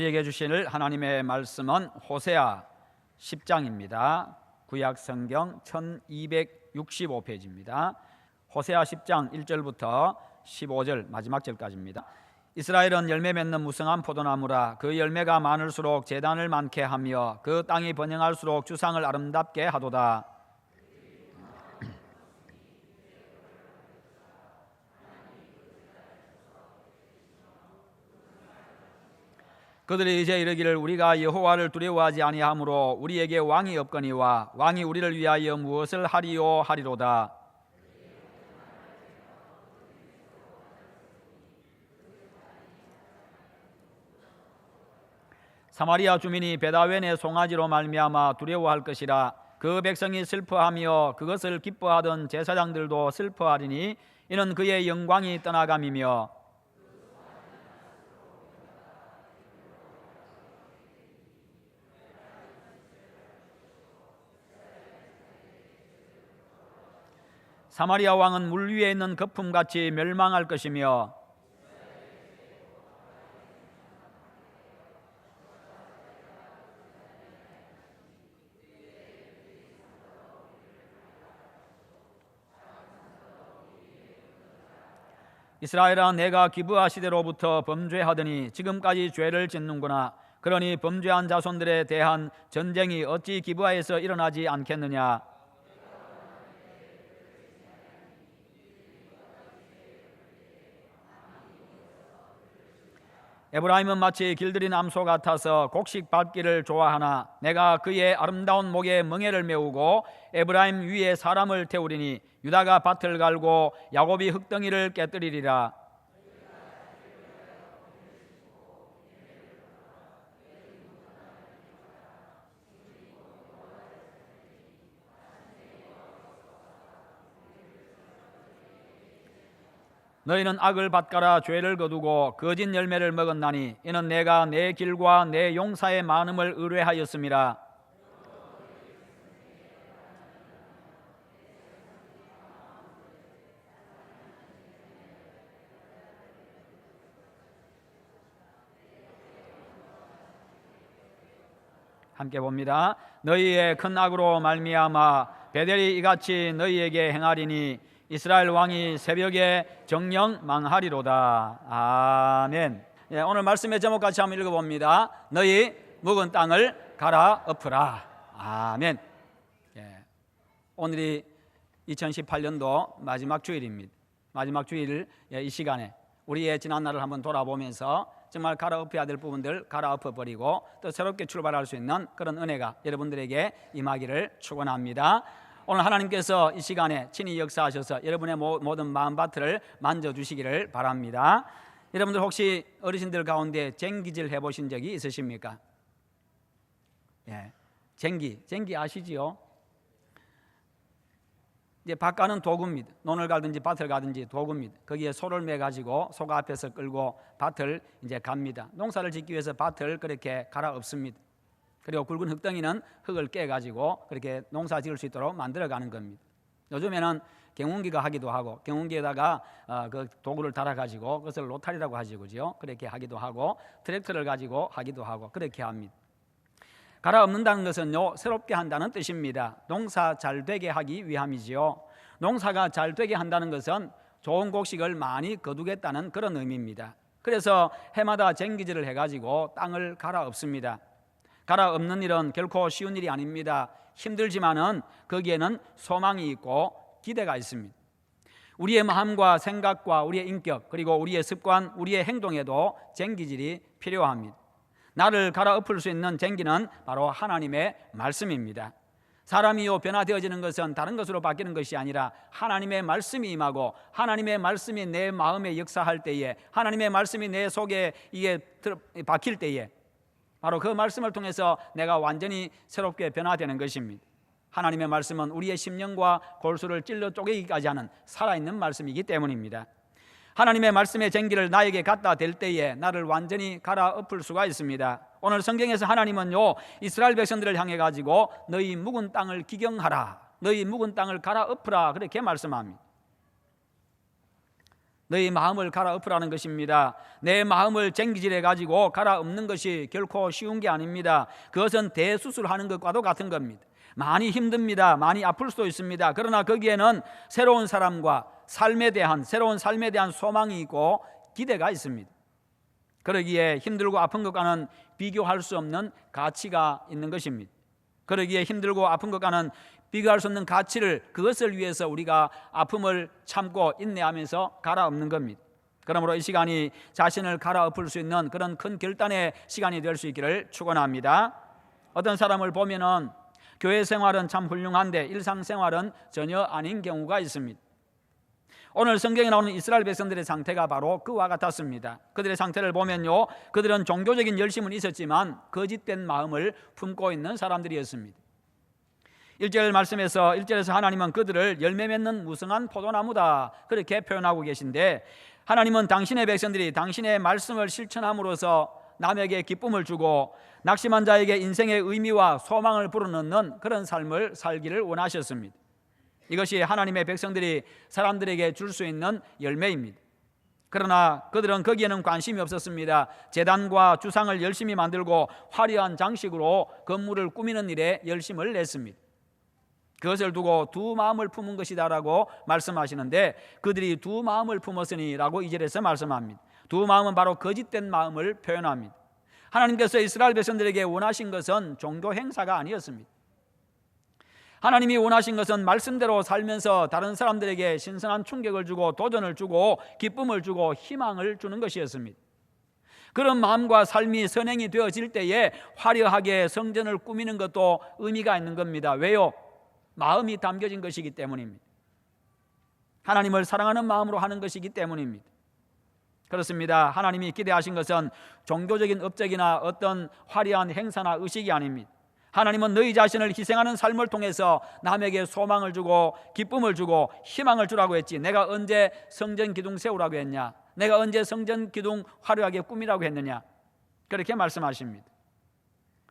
우리에게 주실 하나님의 말씀은 호세아 10장입니다. 구약 성경 1265페이지입니다. 호세아 10장 1절부터 15절 마지막 절까지입니다. 이스라엘은 열매 맺는 무성한 포도나무라. 그 열매가 많을수록 제단을 많게 하며 그 땅이 번영할수록 주상을 아름답게 하도다. 그들이 이제 이르기를 우리가 여호와를 두려워하지 아니하므로 우리에게 왕이 없거니와 왕이 우리를 위하여 무엇을 하리요 하리로다. 사마리아 주민이 베다웬의 송아지로 말미암아 두려워할 것이라. 그 백성이 슬퍼하며 그것을 기뻐하던 제사장들도 슬퍼하리니 이는 그의 영광이 떠나감이며 사마리아 왕은 물 위에 있는 거품같이 멸망할 것이며 이스라엘아, 내가 기브아 시대로부터 범죄하더니 지금까지 죄를 짓는구나. 그러니 범죄한 자손들에 대한 전쟁이 어찌 기브아에서 일어나지 않겠느냐. 에브라임은 마치 길들인 암소 같아서 곡식 밟기를 좋아하나 내가 그의 아름다운 목에 멍에를 메우고 에브라임 위에 사람을 태우리니 유다가 밭을 갈고 야곱이 흙덩이를 깨뜨리리라. 너희는 악을 밭가라 죄를 거두고 거짓 열매를 먹었나니 이는 내가 내 길과 내 용사의 많음을 의뢰하였음이라. 함께 봅니다. 너희의 큰 악으로 말미암아 베델이 이같이 너희에게 행하리니 이스라엘 왕이 새벽에 정령 망하리로다. 아멘. 오늘 말씀의 제목 같이 한번 읽어봅니다. 너희 묵은 땅을 갈아엎으라. 아멘. 오늘이 2018년도 마지막 주일입니다. 마지막 주일 이 시간에 우리의 지난날을 한번 돌아보면서 정말 갈아엎어야 될 부분들 갈아엎어버리고 또 새롭게 출발할 수 있는 그런 은혜가 여러분들에게 임하기를 축원합니다. 오늘 하나님께서 이 시간에 친히 역사하셔서 여러분의 모든 마음밭을 만져주시기를 바랍니다. 여러분들 혹시 어르신들 가운데 쟁기질 해보신 적이 있으십니까? 쟁기 아시지요? 이제 밭 가는 도구입니다. 논을 가든지 밭을 가든지 도구입니다. 거기에 소를 매가지고 소가 앞에서 끌고 밭을 이제 갑니다. 농사를 짓기 위해서 밭을 그렇게 갈아엎습니다. 그리고 굵은 흙덩이는 흙을 깨가지고 그렇게 농사 지을 수 있도록 만들어가는 겁니다. 요즘에는 경운기가 하기도 하고 경운기에다가 그 도구를 달아가지고 그것을 로타리라고 하죠, 그죠? 그렇게 하기도 하고 트랙터를 가지고 하기도 하고 그렇게 합니다. 갈아엎는다는 것은요, 새롭게 한다는 뜻입니다. 농사 잘 되게 하기 위함이지요. 농사가 잘 되게 한다는 것은 좋은 곡식을 많이 거두겠다는 그런 의미입니다. 그래서 해마다 쟁기질을 해가지고 땅을 갈아엎습니다. 갈아엎는 일은 결코 쉬운 일이 아닙니다. 힘들지만은 거기에는 소망이 있고 기대가 있습니다. 우리의 마음과 생각과 우리의 인격 그리고 우리의 습관, 우리의 행동에도 쟁기질이 필요합니다. 나를 갈아엎을 수 있는 쟁기는 바로 하나님의 말씀입니다. 사람이요 변화되어지는 것은 다른 것으로 바뀌는 것이 아니라 하나님의 말씀이 임하고 하나님의 말씀이 내 마음에 역사할 때에 하나님의 말씀이 내 속에 이게 박힐 때에 바로 그 말씀을 통해서 내가 완전히 새롭게 변화되는 것입니다. 하나님의 말씀은 우리의 심령과 골수를 찔러 쪼개기까지 하는 살아있는 말씀이기 때문입니다. 하나님의 말씀의 쟁기를 나에게 갖다 댈 때에 나를 완전히 갈아엎을 수가 있습니다. 오늘 성경에서 하나님은요, 이스라엘 백성들을 향해 가지고 너희 묵은 땅을 기경하라, 너희 묵은 땅을 갈아엎으라 그렇게 말씀합니다. 너희 마음을 갈아엎으라는 것입니다. 내 마음을 쟁기질해 가지고 갈아엎는 것이 결코 쉬운 게 아닙니다. 그것은 대수술하는 것과도 같은 겁니다. 많이 힘듭니다. 많이 아플 수도 있습니다. 그러나 거기에는 새로운 사람과 새로운 삶에 대한 소망이 있고 기대가 있습니다. 그러기에 힘들고 아픈 것과는 비교할 수 없는 가치가 있는 것입니다. 그러기에 힘들고 아픈 것과는 비교할 수 없는 가치를, 그것을 위해서 우리가 아픔을 참고 인내하면서 갈아엎는 겁니다. 그러므로 이 시간이 자신을 갈아엎을 수 있는 그런 큰 결단의 시간이 될 수 있기를 축원합니다. 어떤 사람을 보면은 교회 생활은 참 훌륭한데 일상생활은 전혀 아닌 경우가 있습니다. 오늘 성경에 나오는 이스라엘 백성들의 상태가 바로 그와 같았습니다. 그들의 상태를 보면요, 그들은 종교적인 열심은 있었지만 거짓된 마음을 품고 있는 사람들이었습니다. 1절 말씀에서 1절에서 하나님은 그들을 열매 맺는 무성한 포도나무다 그렇게 표현하고 계신데, 하나님은 당신의 백성들이 당신의 말씀을 실천함으로써 남에게 기쁨을 주고 낙심한 자에게 인생의 의미와 소망을 불어넣는 그런 삶을 살기를 원하셨습니다. 이것이 하나님의 백성들이 사람들에게 줄 수 있는 열매입니다. 그러나 그들은 거기에는 관심이 없었습니다. 제단과 주상을 열심히 만들고 화려한 장식으로 건물을 꾸미는 일에 열심을 냈습니다. 그것을 두고 두 마음을 품은 것이다라고 말씀하시는데, 그들이 두 마음을 품었으니 라고 2절에서 말씀합니다. 두 마음은 바로 거짓된 마음을 표현합니다. 하나님께서 이스라엘 백성들에게 원하신 것은 종교 행사가 아니었습니다. 하나님이 원하신 것은 말씀대로 살면서 다른 사람들에게 신선한 충격을 주고 도전을 주고 기쁨을 주고 희망을 주는 것이었습니다. 그런 마음과 삶이 선행이 되어질 때에 화려하게 성전을 꾸미는 것도 의미가 있는 겁니다. 왜요? 마음이 담겨진 것이기 때문입니다. 하나님을 사랑하는 마음으로 하는 것이기 때문입니다. 그렇습니다. 하나님이 기대하신 것은 종교적인 업적이나 어떤 화려한 행사나 의식이 아닙니다. 하나님은 너희 자신을 희생하는 삶을 통해서 남에게 소망을 주고 기쁨을 주고 희망을 주라고 했지, 내가 언제 성전 기둥 세우라고 했냐, 내가 언제 성전 기둥 화려하게 꾸미라고 했느냐, 그렇게 말씀하십니다.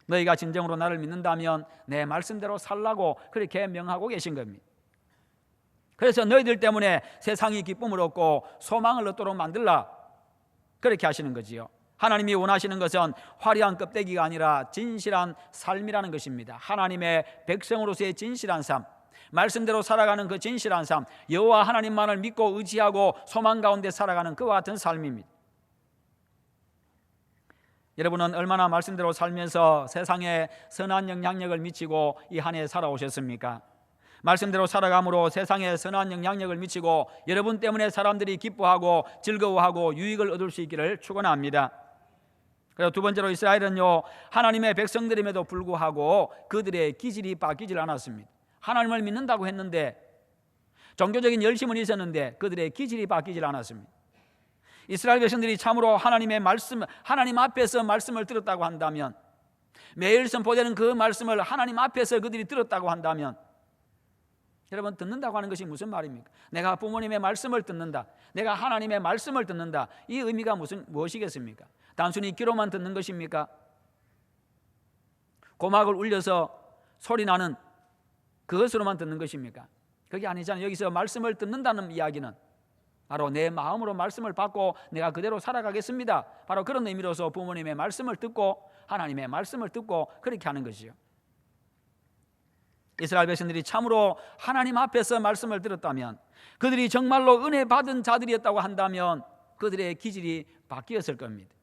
너희가 진정으로 나를 믿는다면 내 말씀대로 살라고 그렇게 명하고 계신 겁니다. 그래서 너희들 때문에 세상이 기쁨을 얻고 소망을 얻도록 만들라, 그렇게 하시는 거지요. 하나님이 원하시는 것은 화려한 껍데기가 아니라 진실한 삶이라는 것입니다. 하나님의 백성으로서의 진실한 삶, 말씀대로 살아가는 그 진실한 삶, 여호와 하나님만을 믿고 의지하고 소망 가운데 살아가는 그와 같은 삶입니다. 여러분은 얼마나 말씀대로 살면서 세상에 선한 영향력을 미치고 이 한 해 살아오셨습니까? 말씀대로 살아감으로 세상에 선한 영향력을 미치고 여러분 때문에 사람들이 기뻐하고 즐거워하고 유익을 얻을 수 있기를 축원합니다. 그리고 두 번째로 이스라엘은요, 하나님의 백성들임에도 불구하고 그들의 기질이 바뀌질 않았습니다. 하나님을 믿는다고 했는데, 종교적인 열심은 있었는데 그들의 기질이 바뀌질 않았습니다. 이스라엘 백성들이 참으로 하나님의 말씀, 하나님 앞에서 말씀을 들었다고 한다면, 매일 선포되는 그 말씀을 하나님 앞에서 그들이 들었다고 한다면, 여러분, 듣는다고 하는 것이 무슨 말입니까? 내가 부모님의 말씀을 듣는다, 내가 하나님의 말씀을 듣는다, 이 의미가 무엇이겠습니까? 단순히 귀로만 듣는 것입니까? 고막을 울려서 소리 나는 그것으로만 듣는 것입니까? 그게 아니잖아요. 여기서 말씀을 듣는다는 이야기는 바로 내 마음으로 말씀을 받고 내가 그대로 살아가겠습니다, 바로 그런 의미로서 부모님의 말씀을 듣고 하나님의 말씀을 듣고 그렇게 하는 것이죠. 이스라엘 백성들이 참으로 하나님 앞에서 말씀을 들었다면, 그들이 정말로 은혜 받은 자들이었다고 한다면 그들의 기질이 바뀌었을 겁니다.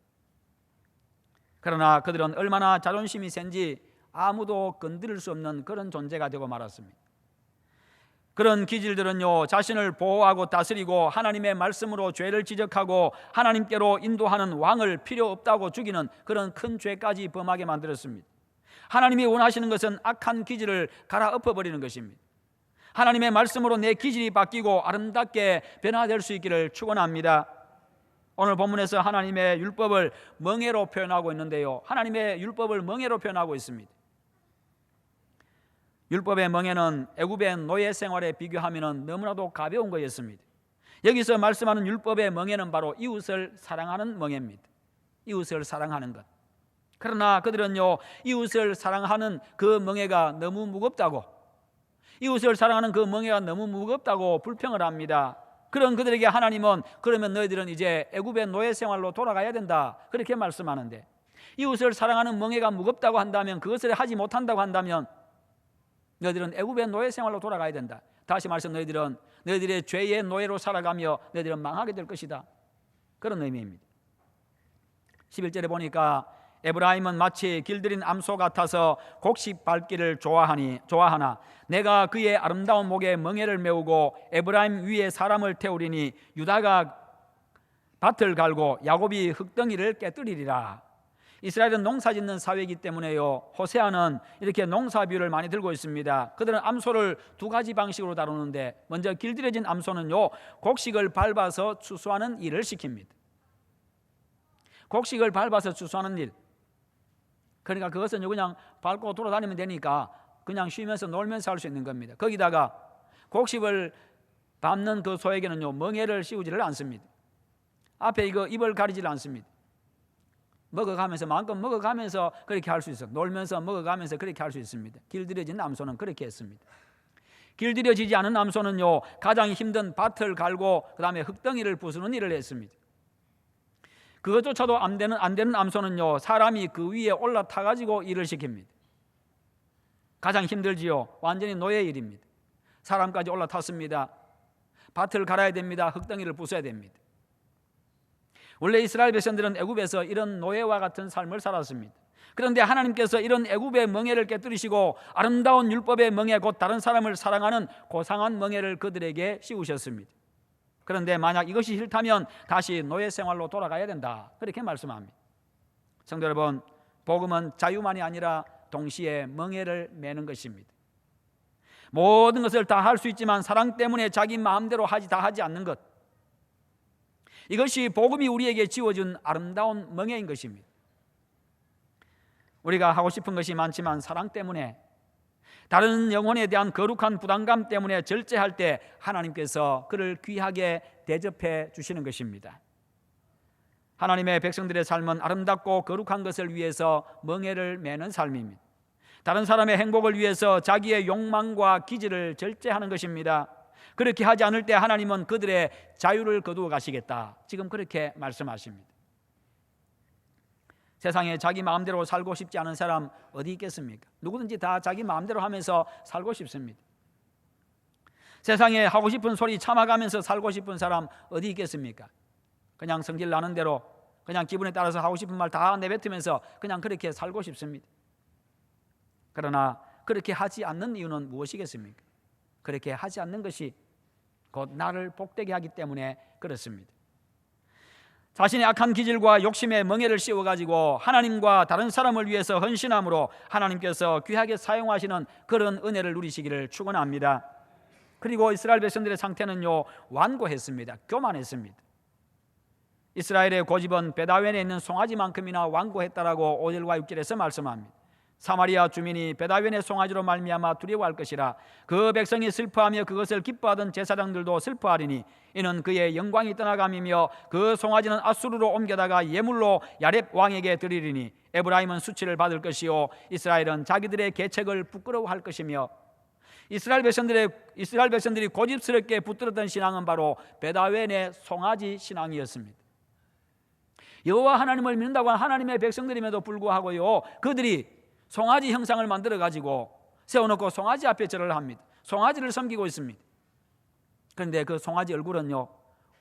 그러나 그들은 얼마나 자존심이 센지 아무도 건드릴 수 없는 그런 존재가 되고 말았습니다. 그런 기질들은요, 자신을 보호하고 다스리고 하나님의 말씀으로 죄를 지적하고 하나님께로 인도하는 왕을 필요 없다고 죽이는 그런 큰 죄까지 범하게 만들었습니다. 하나님이 원하시는 것은 악한 기질을 갈아엎어버리는 것입니다. 하나님의 말씀으로 내 기질이 바뀌고 아름답게 변화될 수 있기를 축원합니다. 오늘 본문에서 하나님의 율법을 멍에로 표현하고 있는데요, 하나님의 율법을 멍에로 표현하고 있습니다. 율법의 멍에는 애굽의 노예 생활에 비교하면 너무나도 가벼운 거였습니다. 여기서 말씀하는 율법의 멍에는 바로 이웃을 사랑하는 멍에입니다. 이웃을 사랑하는 것. 그러나 그들은요, 이웃을 사랑하는 그 멍에가 너무 무겁다고, 이웃을 사랑하는 그 멍에가 너무 무겁다고 불평을 합니다. 그런 그들에게 하나님은 그러면 너희들은 이제 애굽의 노예 생활로 돌아가야 된다 그렇게 말씀하는데, 이웃을 사랑하는 멍에가 무겁다고 한다면, 그것을 하지 못한다고 한다면 너희들은 애굽의 노예 생활로 돌아가야 된다. 다시 말해서 너희들은 너희들의 죄의 노예로 살아가며 너희들은 망하게 될 것이다, 그런 의미입니다. 11절에 보니까 에브라임은 마치 길들인 암소 같아서 곡식 밟기를 좋아하나 내가 그의 아름다운 목에 멍에를 메우고 에브라임 위에 사람을 태우리니 유다가 밭을 갈고 야곱이 흙덩이를 깨뜨리리라. 이스라엘은 농사짓는 사회이기 때문에요, 호세아는 이렇게 농사 비유를 많이 들고 있습니다. 그들은 암소를 두 가지 방식으로 다루는데, 먼저 길들여진 암소는요, 곡식을 밟아서 추수하는 일을 시킵니다. 곡식을 밟아서 추수하는 일, 그러니까 그것은 그냥 밟고 돌아다니면 되니까 그냥 쉬면서 놀면서 할 수 있는 겁니다. 거기다가 곡식을 밟는 그 소에게는요, 멍에를 씌우지를 않습니다. 앞에 이거 입을 가리지를 않습니다. 먹어가면서 마음껏 먹어가면서 그렇게 할 수 있어. 놀면서 먹어가면서 그렇게 할 수 있습니다. 길들여진 암소는 그렇게 했습니다. 길들여지지 않은 암소는요, 가장 힘든 밭을 갈고 그 다음에 흙덩이를 부수는 일을 했습니다. 그것조차도 안 되는 암소는요, 사람이 그 위에 올라타 가지고 일을 시킵니다. 가장 힘들지요. 완전히 노예 일입니다. 사람까지 올라탔습니다. 밭을 갈아야 됩니다. 흙덩이를 부숴야 됩니다. 원래 이스라엘 백성들은 애굽에서 이런 노예와 같은 삶을 살았습니다. 그런데 하나님께서 이런 애굽의 멍에를 깨뜨리시고 아름다운 율법의 멍에, 곧 다른 사람을 사랑하는 고상한 멍에를 그들에게 씌우셨습니다. 그런데 만약 이것이 싫다면 다시 노예 생활로 돌아가야 된다, 그렇게 말씀합니다. 성도 여러분, 복음은 자유만이 아니라 동시에 멍에를 매는 것입니다. 모든 것을 다 할 수 있지만 사랑 때문에 자기 마음대로 다 하지 않는 것, 이것이 복음이 우리에게 지워준 아름다운 멍에인 것입니다. 우리가 하고 싶은 것이 많지만 사랑 때문에, 다른 영혼에 대한 거룩한 부담감 때문에 절제할 때 하나님께서 그를 귀하게 대접해 주시는 것입니다. 하나님의 백성들의 삶은 아름답고 거룩한 것을 위해서 멍에를 매는 삶입니다. 다른 사람의 행복을 위해서 자기의 욕망과 기질을 절제하는 것입니다. 그렇게 하지 않을 때 하나님은 그들의 자유를 거두어 가시겠다, 지금 그렇게 말씀하십니다. 세상에 자기 마음대로 살고 싶지 않은 사람 어디 있겠습니까? 누구든지 다 자기 마음대로 하면서 살고 싶습니다. 세상에 하고 싶은 소리 참아가면서 살고 싶은 사람 어디 있겠습니까? 그냥 성질 나는 대로 그냥 기분에 따라서 하고 싶은 말 다 내뱉으면서 그냥 그렇게 살고 싶습니다. 그러나 그렇게 하지 않는 이유는 무엇이겠습니까? 그렇게 하지 않는 것이 곧 나를 복되게 하기 때문에 그렇습니다. 자신의 악한 기질과 욕심의 멍에를 씌워가지고 하나님과 다른 사람을 위해서 헌신함으로 하나님께서 귀하게 사용하시는 그런 은혜를 누리시기를 축원합니다. 그리고 이스라엘 백성들의 상태는요, 완고했습니다. 교만했습니다. 이스라엘의 고집은 베다웬에 있는 송아지만큼이나 완고했다라고 5절과 6절에서 말씀합니다. 사마리아 주민이 베다웬의 송아지로 말미암아 두려워할 것이라. 그 백성이 슬퍼하며 그것을 기뻐하던 제사장들도 슬퍼하리니 이는 그의 영광이 떠나감이며 그 송아지는 아수르로 옮겨다가 예물로 야렙 왕에게 드리리니 에브라임은 수치를 받을 것이요 이스라엘은 자기들의 계책을 부끄러워할 것이며. 이스라엘 백성들이 고집스럽게 붙들었던 신앙은 바로 베다웬의 송아지 신앙이었습니다. 여호와 하나님을 믿는다고 하는 하나님의 백성들임에도 불구하고요, 그들이 송아지 형상을 만들어 가지고 세워놓고 송아지 앞에 절을 합니다. 송아지를 섬기고 있습니다. 그런데 그 송아지 얼굴은요,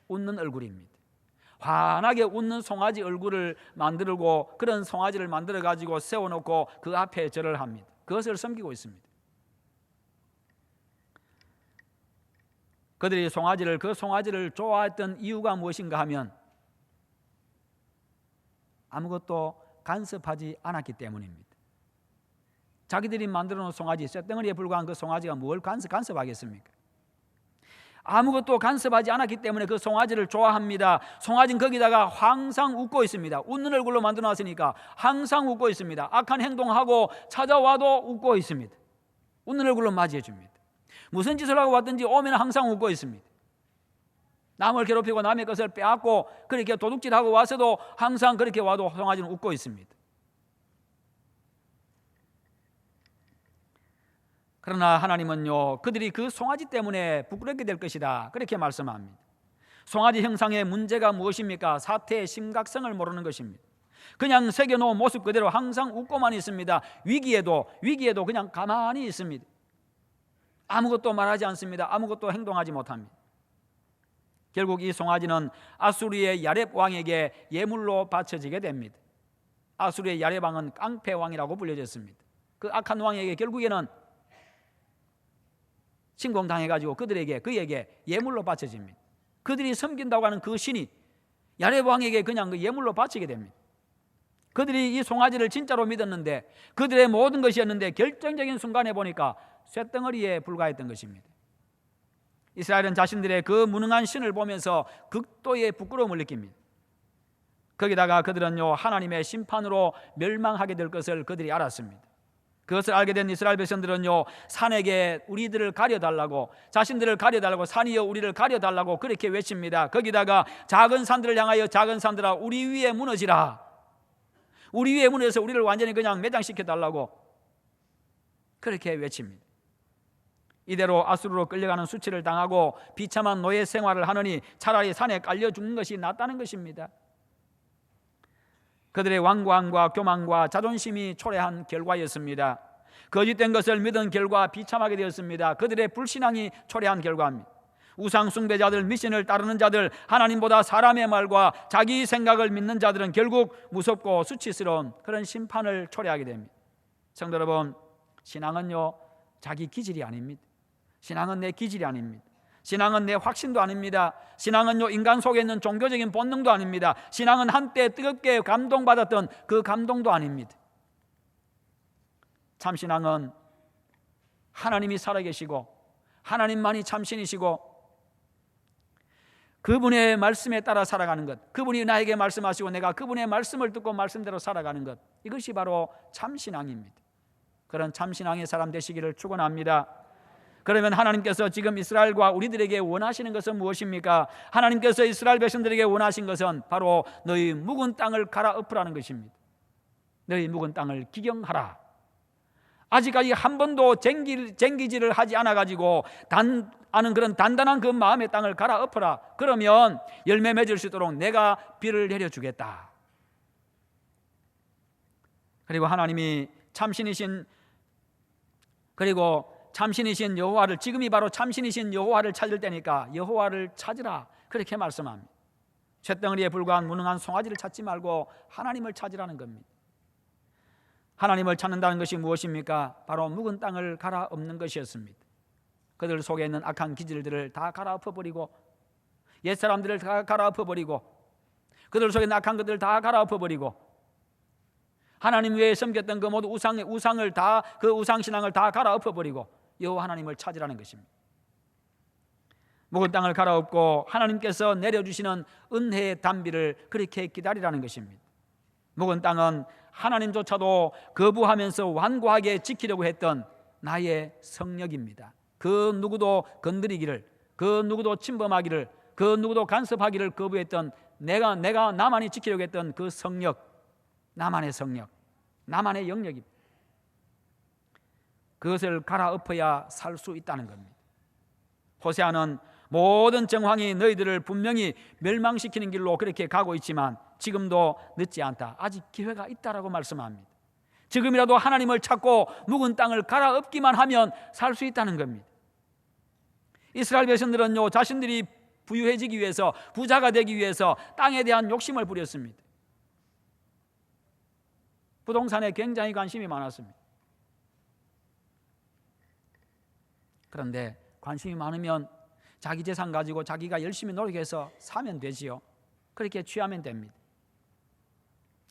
웃는 얼굴입니다. 환하게 웃는 송아지 얼굴을 만들고 그런 송아지를 만들어 가지고 세워놓고 그 앞에 절을 합니다. 그것을 섬기고 있습니다. 그들이 그 송아지를 좋아했던 이유가 무엇인가 하면 아무것도 간섭하지 않았기 때문입니다. 자기들이 만들어 놓은 송아지, 쇳덩어리에 불과한 그 송아지가 뭘 간섭하겠습니까? 아무것도 간섭하지 않았기 때문에 그 송아지를 좋아합니다. 송아지는 거기다가 항상 웃고 있습니다. 웃는 얼굴로 만들어 놨으니까 항상 웃고 있습니다. 악한 행동하고 찾아와도 웃고 있습니다. 웃는 얼굴로 맞이해 줍니다. 무슨 짓을 하고 왔든지 오면 항상 웃고 있습니다. 남을 괴롭히고 남의 것을 빼앗고 그렇게 도둑질하고 와서도 항상 그렇게 와도 송아지는 웃고 있습니다. 그러나 하나님은요, 그들이 그 송아지 때문에 부끄럽게 될 것이다, 그렇게 말씀합니다. 송아지 형상의 문제가 무엇입니까? 사태의 심각성을 모르는 것입니다. 그냥 새겨놓은 모습 그대로 항상 웃고만 있습니다. 위기에도 그냥 가만히 있습니다. 아무것도 말하지 않습니다. 아무것도 행동하지 못합니다. 결국 이 송아지는 아수르의 야렙 왕에게 예물로 바쳐지게 됩니다. 아수르의 야렙 왕은 깡패 왕이라고 불려졌습니다. 그 악한 왕에게 결국에는 침공당해가지고 그에게 예물로 바쳐집니다. 그들이 섬긴다고 하는 그 신이 야렙 왕에게 그냥 그 예물로 바치게 됩니다. 그들이 이 송아지를 진짜로 믿었는데, 그들의 모든 것이었는데 결정적인 순간에 보니까 쇳덩어리에 불과했던 것입니다. 이스라엘은 자신들의 그 무능한 신을 보면서 극도의 부끄러움을 느낍니다. 거기다가 그들은요, 하나님의 심판으로 멸망하게 될 것을 그들이 알았습니다. 그것을 알게 된 이스라엘 백성들은요, 산에게 우리들을 가려달라고, 자신들을 가려달라고, 산이여 우리를 가려달라고 그렇게 외칩니다. 거기다가 작은 산들을 향하여 작은 산들아 우리 위에 무너지라, 우리 위에 무너져서 우리를 완전히 그냥 매장시켜달라고 그렇게 외칩니다. 이대로 아수르로 끌려가는 수치를 당하고 비참한 노예 생활을 하느니 차라리 산에 깔려 죽는 것이 낫다는 것입니다. 그들의 완고함과 교만과 자존심이 초래한 결과였습니다. 거짓된 것을 믿은 결과 비참하게 되었습니다. 그들의 불신앙이 초래한 결과입니다. 우상 숭배자들, 미신을 따르는 자들, 하나님보다 사람의 말과 자기 생각을 믿는 자들은 결국 무섭고 수치스러운 그런 심판을 초래하게 됩니다. 성도 여러분, 신앙은요, 자기 기질이 아닙니다. 신앙은 내 기질이 아닙니다. 신앙은 내 확신도 아닙니다. 신앙은요, 인간 속에 있는 종교적인 본능도 아닙니다. 신앙은 한때 뜨겁게 감동받았던 그 감동도 아닙니다. 참신앙은 하나님이 살아계시고 하나님만이 참신이시고 그분의 말씀에 따라 살아가는 것, 그분이 나에게 말씀하시고 내가 그분의 말씀을 듣고 말씀대로 살아가는 것, 이것이 바로 참신앙입니다. 그런 참신앙의 사람 되시기를 축원합니다. 그러면 하나님께서 지금 이스라엘과 우리들에게 원하시는 것은 무엇입니까? 하나님께서 이스라엘 백성들에게 원하신 것은 바로 너희 묵은 땅을 갈아엎으라는 것입니다. 너희 묵은 땅을 기경하라. 아직까지 한 번도 쟁기질을 하지 않아가지고 아는 그런 단단한 그 마음의 땅을 갈아엎어라. 그러면 열매 맺을 수 있도록 내가 비를 내려주겠다. 그리고 하나님이 참신이신 여호와를, 지금이 바로 참신이신 여호와를 찾을 때니까 여호와를 찾으라, 그렇게 말씀합니다. 쇳덩어리에 불과한 무능한 송아지를 찾지 말고 하나님을 찾으라는 겁니다. 하나님을 찾는다는 것이 무엇입니까? 바로 묵은 땅을 갈아엎는 것이었습니다. 그들 속에 있는 악한 기질들을 다 갈아엎어버리고, 옛사람들을 다 갈아엎어버리고, 그들 속에 있는 악한 것들을 다 갈아엎어버리고, 하나님 외에 섬겼던 그 모두 우상을 다, 그 우상신앙을 다 갈아엎어버리고 여호와 하나님을 찾으라는 것입니다. 묵은 땅을 갈아엎고 하나님께서 내려주시는 은혜의 단비를 그렇게 기다리라는 것입니다. 묵은 땅은 하나님조차도 거부하면서 완고하게 지키려고 했던 나의 성역입니다. 그 누구도 건드리기를, 그 누구도 침범하기를, 그 누구도 간섭하기를 거부했던 내가 나만이 지키려고 했던 그 성역, 나만의 성역, 나만의 영역입니다. 그것을 갈아엎어야 살 수 있다는 겁니다. 호세아는 모든 정황이 너희들을 분명히 멸망시키는 길로 그렇게 가고 있지만 지금도 늦지 않다, 아직 기회가 있다라고 말씀합니다. 지금이라도 하나님을 찾고 묵은 땅을 갈아엎기만 하면 살 수 있다는 겁니다. 이스라엘 백성들은요, 자신들이 부유해지기 위해서, 부자가 되기 위해서 땅에 대한 욕심을 부렸습니다. 부동산에 굉장히 관심이 많았습니다. 그런데 관심이 많으면 자기 재산 가지고 자기가 열심히 노력해서 사면 되지요. 그렇게 취하면 됩니다.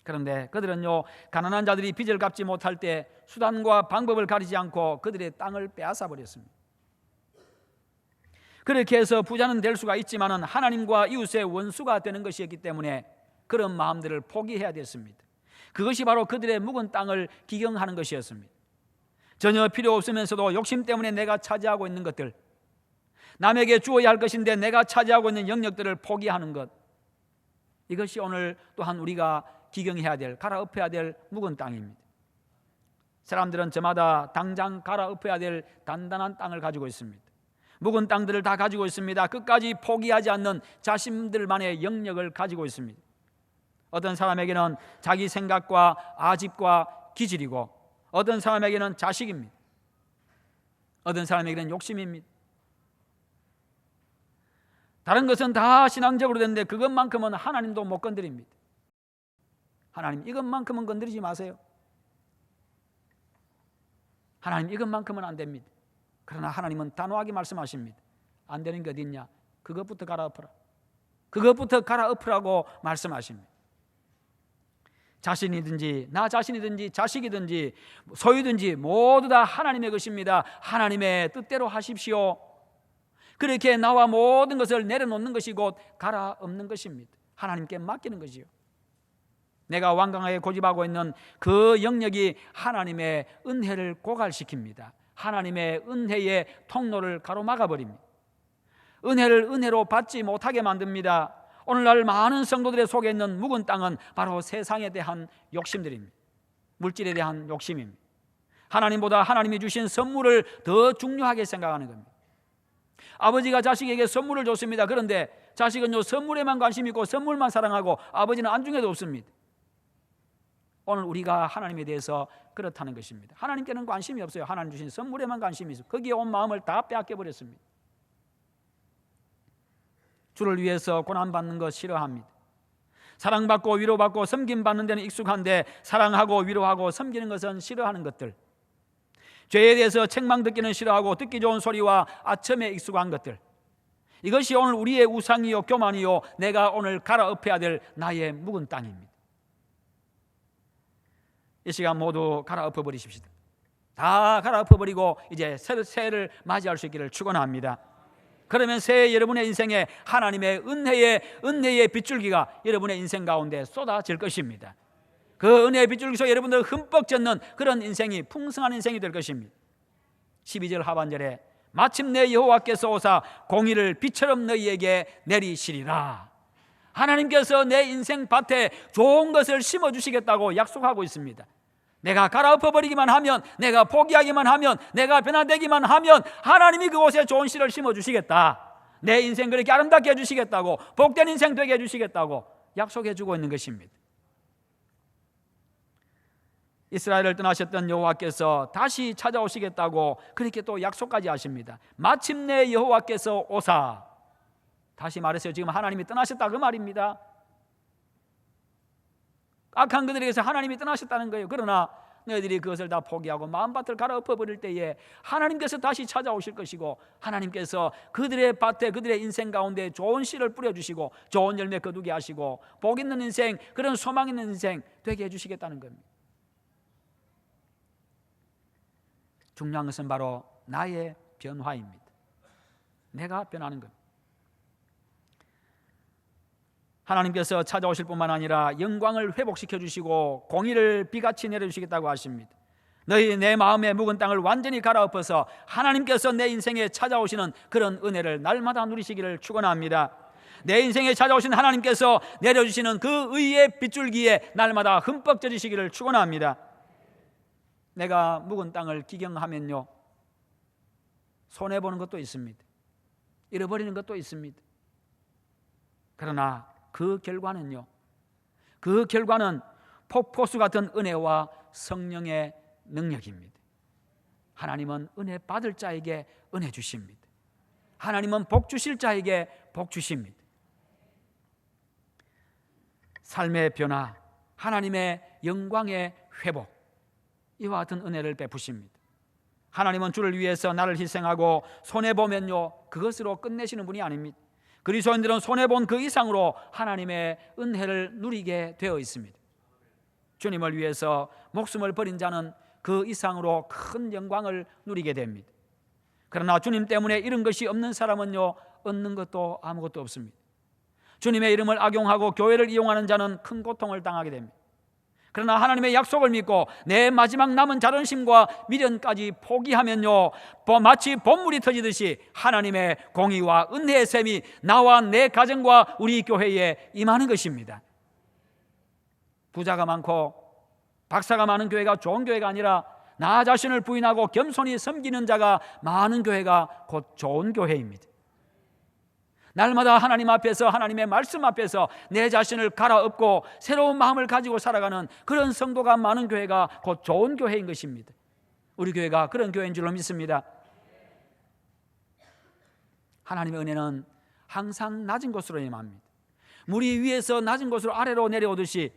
그런데 그들은요, 가난한 자들이 빚을 갚지 못할 때 수단과 방법을 가리지 않고 그들의 땅을 빼앗아 버렸습니다. 그렇게 해서 부자는 될 수가 있지만은 하나님과 이웃의 원수가 되는 것이었기 때문에 그런 마음들을 포기해야 됐습니다. 그것이 바로 그들의 묵은 땅을 기경하는 것이었습니다. 전혀 필요 없으면서도 욕심 때문에 내가 차지하고 있는 것들, 남에게 주어야 할 것인데 내가 차지하고 있는 영역들을 포기하는 것, 이것이 오늘 또한 우리가 기경해야 될, 갈아엎어야 될 묵은 땅입니다. 사람들은 저마다 당장 갈아엎어야 될 단단한 땅을 가지고 있습니다. 묵은 땅들을 다 가지고 있습니다. 끝까지 포기하지 않는 자신들만의 영역을 가지고 있습니다. 어떤 사람에게는 자기 생각과 아집과 기질이고, 어떤 사람에게는 자식입니다. 어떤 사람에게는 욕심입니다. 다른 것은 다 신앙적으로 되는데 그것만큼은 하나님도 못 건드립니다. 하나님, 이것만큼은 건드리지 마세요. 하나님, 이것만큼은 안 됩니다. 그러나 하나님은 단호하게 말씀하십니다. 안 되는 게 어디 있냐? 그것부터 갈아엎어라. 그것부터 갈아엎으라고 말씀하십니다. 자신이든지 나 자신이든지 자식이든지 소유든지 모두 다 하나님의 것입니다. 하나님의 뜻대로 하십시오. 그렇게 나와 모든 것을 내려놓는 것이 곧 갈아엎는 것입니다. 하나님께 맡기는 것이요. 내가 완강하게 고집하고 있는 그 영역이 하나님의 은혜를 고갈시킵니다. 하나님의 은혜의 통로를 가로막아버립니다. 은혜를 은혜로 받지 못하게 만듭니다. 오늘날 많은 성도들의 속에 있는 묵은 땅은 바로 세상에 대한 욕심들입니다. 물질에 대한 욕심입니다. 하나님보다 하나님이 주신 선물을 더 중요하게 생각하는 겁니다. 아버지가 자식에게 선물을 줬습니다. 그런데 자식은요, 선물에만 관심이 있고 선물만 사랑하고 아버지는 안중에도 없습니다. 오늘 우리가 하나님에 대해서 그렇다는 것입니다. 하나님께는 관심이 없어요. 하나님 주신 선물에만 관심이 있어요. 거기에 온 마음을 다 빼앗겨버렸습니다. 주를 위해서 고난받는 것 싫어합니다. 사랑받고 위로받고 섬김받는 데는 익숙한데 사랑하고 위로하고 섬기는 것은 싫어하는 것들, 죄에 대해서 책망 듣기는 싫어하고 듣기 좋은 소리와 아첨에 익숙한 것들, 이것이 오늘 우리의 우상이요 교만이요 내가 오늘 갈아엎어야 될 나의 묵은 땅입니다. 이 시간 모두 갈아엎어버리십시다. 다 갈아엎어버리고 이제 새해를 맞이할 수 있기를 축원합니다. 그러면 새해 여러분의 인생에 하나님의 은혜의 빗줄기가 여러분의 인생 가운데 쏟아질 것입니다. 그 은혜의 빗줄기 속에 여러분들 흠뻑 젖는 그런 인생이 풍성한 인생이 될 것입니다. 12절 하반절에 마침내 여호와께서 오사 공의를 비처럼 너희에게 내리시리라. 하나님께서 내 인생 밭에 좋은 것을 심어주시겠다고 약속하고 있습니다. 내가 갈아엎어버리기만 하면, 내가 포기하기만 하면, 내가 변화되기만 하면 하나님이 그곳에 좋은 씨를 심어주시겠다. 내 인생 그렇게 아름답게 해주시겠다고, 복된 인생 되게 해주시겠다고 약속해주고 있는 것입니다. 이스라엘을 떠나셨던 여호와께서 다시 찾아오시겠다고 그렇게 또 약속까지 하십니다. 마침내 여호와께서 오사. 다시 말했어요. 지금 하나님이 떠나셨다 그 말입니다. 악한 그들에게서 하나님이 떠나셨다는 거예요. 그러나 너희들이 그것을 다 포기하고 마음밭을 갈아엎어버릴 때에 하나님께서 다시 찾아오실 것이고, 하나님께서 그들의 밭에 그들의 인생 가운데 좋은 씨를 뿌려주시고 좋은 열매 거두게 하시고 복 있는 인생, 그런 소망 있는 인생 되게 해주시겠다는 겁니다. 중요한 것은 바로 나의 변화입니다. 내가 변하는 겁니다. 하나님께서 찾아오실 뿐만 아니라 영광을 회복시켜 주시고 공의를 비같이 내려주시겠다고 하십니다. 너희 내 마음의 묵은 땅을 완전히 갈아엎어서 하나님께서 내 인생에 찾아오시는 그런 은혜를 날마다 누리시기를 축원합니다. 내 인생에 찾아오신 하나님께서 내려주시는 그 의의 빗줄기에 날마다 흠뻑 젖으시기를 축원합니다. 내가 묵은 땅을 기경하면요, 손해보는 것도 있습니다. 잃어버리는 것도 있습니다. 그러나 그 결과는 폭포수 같은 은혜와 성령의 능력입니다. 하나님은 은혜 받을 자에게 은혜 주십니다. 하나님은 복 주실 자에게 복 주십니다. 삶의 변화, 하나님의 영광의 회복, 이와 같은 은혜를 베푸십니다. 하나님은 주를 위해서 나를 희생하고 손해보면요, 그것으로 끝내시는 분이 아닙니다. 그리스도인들은 손해본 그 이상으로 하나님의 은혜를 누리게 되어 있습니다. 주님을 위해서 목숨을 버린 자는 그 이상으로 큰 영광을 누리게 됩니다. 그러나 주님 때문에 잃은 것이 없는 사람은요, 얻는 것도 아무것도 없습니다. 주님의 이름을 악용하고 교회를 이용하는 자는 큰 고통을 당하게 됩니다. 그러나 하나님의 약속을 믿고 내 마지막 남은 자존심과 미련까지 포기하면요, 마치 봇물이 터지듯이 하나님의 공의와 은혜의 샘이 나와 내 가정과 우리 교회에 임하는 것입니다. 부자가 많고 박사가 많은 교회가 좋은 교회가 아니라 나 자신을 부인하고 겸손히 섬기는 자가 많은 교회가 곧 좋은 교회입니다. 날마다 하나님 앞에서, 하나님의 말씀 앞에서 내 자신을 갈아엎고 새로운 마음을 가지고 살아가는 그런 성도가 많은 교회가 곧 좋은 교회인 것입니다. 우리 교회가 그런 교회인 줄로 믿습니다. 하나님의 은혜는 항상 낮은 곳으로 임합니다. 물이 위에서 낮은 곳으로 아래로 내려오듯이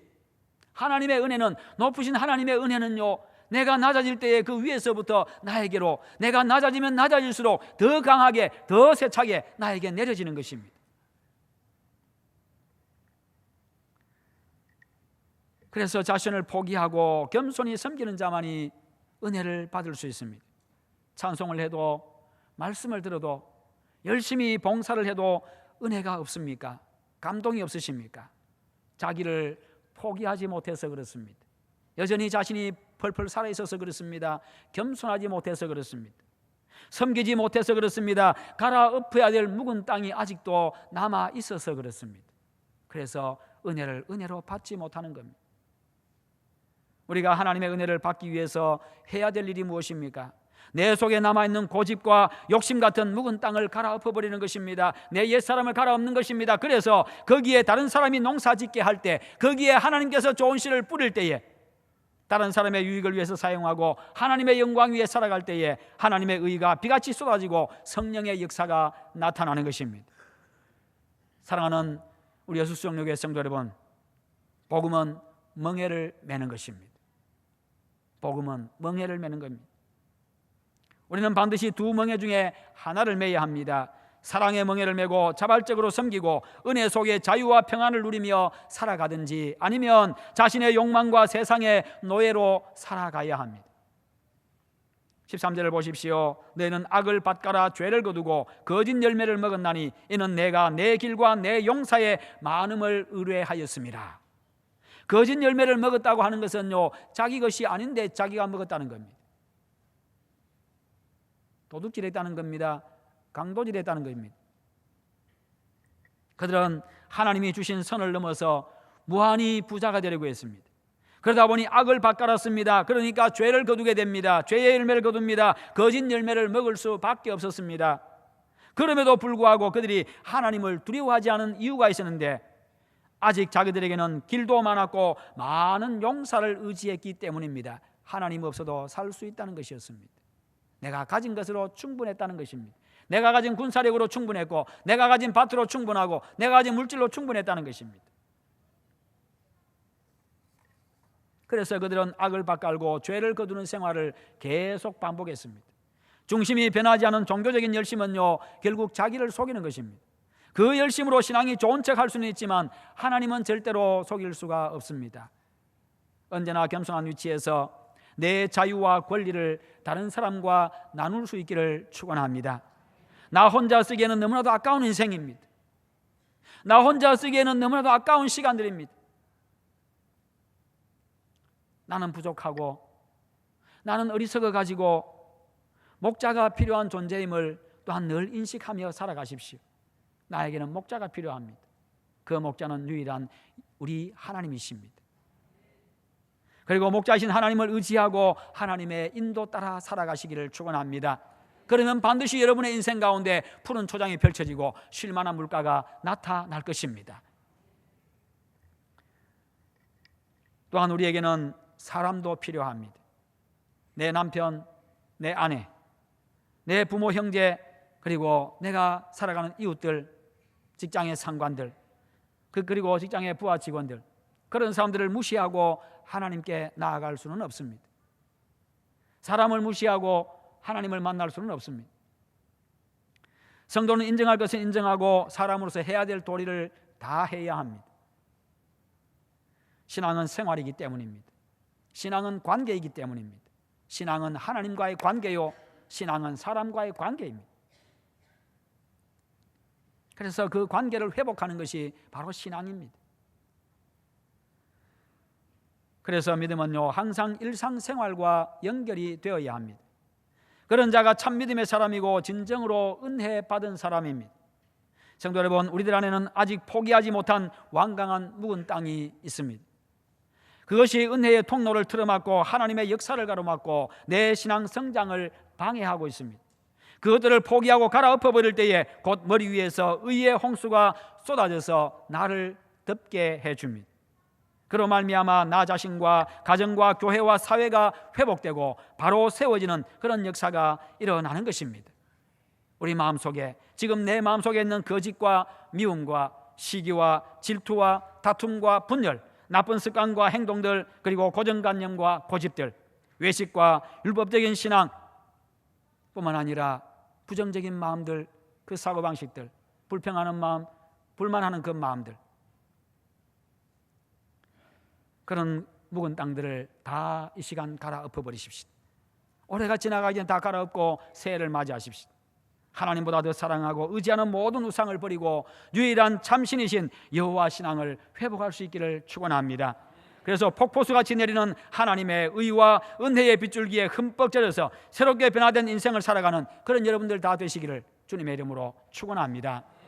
하나님의 은혜는, 높으신 하나님의 은혜는요, 내가 낮아질 때에 그 위에서부터 나에게로, 내가 낮아지면 낮아질수록 더 강하게, 더 세차게 나에게 내려지는 것입니다. 그래서 자신을 포기하고 겸손히 섬기는 자만이 은혜를 받을 수 있습니다. 찬송을 해도, 말씀을 들어도, 열심히 봉사를 해도 은혜가 없습니까? 감동이 없으십니까? 자기를 포기하지 못해서 그렇습니다. 여전히 자신이 펄펄 살아있어서 그렇습니다. 겸손하지 못해서 그렇습니다. 섬기지 못해서 그렇습니다. 갈아엎어야 될 묵은 땅이 아직도 남아 있어서 그렇습니다. 그래서 은혜를 은혜로 받지 못하는 겁니다. 우리가 하나님의 은혜를 받기 위해서 해야 될 일이 무엇입니까? 내 속에 남아있는 고집과 욕심 같은 묵은 땅을 갈아엎어버리는 것입니다. 내 옛사람을 갈아엎는 것입니다. 그래서 거기에 다른 사람이 농사짓게 할 때, 거기에 하나님께서 좋은 씨를 뿌릴 때에, 다른 사람의 유익을 위해서 사용하고 하나님의 영광 위에 살아갈 때에 하나님의 의가 비같이 쏟아지고 성령의 역사가 나타나는 것입니다. 사랑하는 우리 여수수영로교회 성도 여러분, 복음은 멍에를 매는 것입니다. 복음은 멍에를 매는 겁니다. 우리는 반드시 두 멍에 중에 하나를 매야 합니다. 사랑의 멍에를 메고 자발적으로 섬기고 은혜 속에 자유와 평안을 누리며 살아가든지, 아니면 자신의 욕망과 세상의 노예로 살아가야 합니다. 13절을 보십시오. 너희는 악을 밭가라 죄를 거두고 거짓 열매를 먹었나니 이는 내가 내 길과 내 용사의 많음을 의뢰하였습니다. 거짓 열매를 먹었다고 하는 것은요, 자기 것이 아닌데 자기가 먹었다는 겁니다. 도둑질했다는 겁니다. 강도질했다는 겁니다. 그들은 하나님이 주신 선을 넘어서 무한히 부자가 되려고 했습니다. 그러다 보니 악을 밭갈았습니다. 그러니까 죄를 거두게 됩니다. 죄의 열매를 거둡니다. 거짓 열매를 먹을 수밖에 없었습니다. 그럼에도 불구하고 그들이 하나님을 두려워하지 않은 이유가 있었는데, 아직 자기들에게는 길도 많았고 많은 용사를 의지했기 때문입니다. 하나님 없어도 살 수 있다는 것이었습니다. 내가 가진 것으로 충분했다는 것입니다. 내가 가진 군사력으로 충분했고, 내가 가진 밭으로 충분하고, 내가 가진 물질로 충분했다는 것입니다. 그래서 그들은 악을 밭갈고 죄를 거두는 생활을 계속 반복했습니다. 중심이 변하지 않은 종교적인 열심은요, 결국 자기를 속이는 것입니다. 그 열심으로 신앙이 좋은 척 할 수는 있지만 하나님은 절대로 속일 수가 없습니다. 언제나 겸손한 위치에서 내 자유와 권리를 다른 사람과 나눌 수 있기를 축원합니다. 나 혼자 쓰기에는 너무나도 아까운 인생입니다. 나 혼자 쓰기에는 너무나도 아까운 시간들입니다. 나는 부족하고, 나는 어리석어 가지고 목자가 필요한 존재임을 또한 늘 인식하며 살아가십시오. 나에게는 목자가 필요합니다. 그 목자는 유일한 우리 하나님이십니다. 그리고 목자이신 하나님을 의지하고 하나님의 인도 따라 살아가시기를 축원합니다. 그러면 반드시 여러분의 인생 가운데 푸른 초장이 펼쳐지고 쉴만한 물가가 나타날 것입니다. 또한 우리에게는 사람도 필요합니다. 내 남편, 내 아내, 내 부모, 형제, 그리고 내가 살아가는 이웃들, 직장의 상관들, 그리고 직장의 부하 직원들, 그런 사람들을 무시하고 하나님께 나아갈 수는 없습니다. 사람을 무시하고 하나님을 만날 수는 없습니다. 성도는 인정할 것은 인정하고 사람으로서 해야 될 도리를 다 해야 합니다. 신앙은 생활이기 때문입니다. 신앙은 관계이기 때문입니다. 신앙은 하나님과의 관계요, 신앙은 사람과의 관계입니다. 그래서 그 관계를 회복하는 것이 바로 신앙입니다. 그래서 믿음은요, 항상 일상생활과 연결이 되어야 합니다. 그런 자가 참 믿음의 사람이고 진정으로 은혜 받은 사람입니다. 성도 여러분, 우리들 안에는 아직 포기하지 못한 완강한 묵은 땅이 있습니다. 그것이 은혜의 통로를 틀어막고 하나님의 역사를 가로막고 내 신앙 성장을 방해하고 있습니다. 그것들을 포기하고 갈아엎어버릴 때에 곧 머리 위에서 의의 홍수가 쏟아져서 나를 덮게 해줍니다. 그로 말미암아 나 자신과 가정과 교회와 사회가 회복되고 바로 세워지는 그런 역사가 일어나는 것입니다. 우리 마음속에, 지금 내 마음속에 있는 거짓과 미움과 시기와 질투와 다툼과 분열, 나쁜 습관과 행동들, 그리고 고정관념과 고집들, 외식과 율법적인 신앙 뿐만 아니라 부정적인 마음들, 그 사고방식들, 불평하는 마음, 불만하는 그 마음들, 그런 묵은 땅들을 다 이 시간 갈아엎어 버리십시오. 올해가 지나가기 전에 다 갈아엎고 새해를 맞이하십시오. 하나님보다 더 사랑하고 의지하는 모든 우상을 버리고 유일한 참신이신 여호와 신앙을 회복할 수 있기를 축원합니다. 그래서 폭포수같이 내리는 하나님의 의와 은혜의 빗줄기에 흠뻑 젖어서 새롭게 변화된 인생을 살아가는 그런 여러분들 다 되시기를 주님의 이름으로 축원합니다.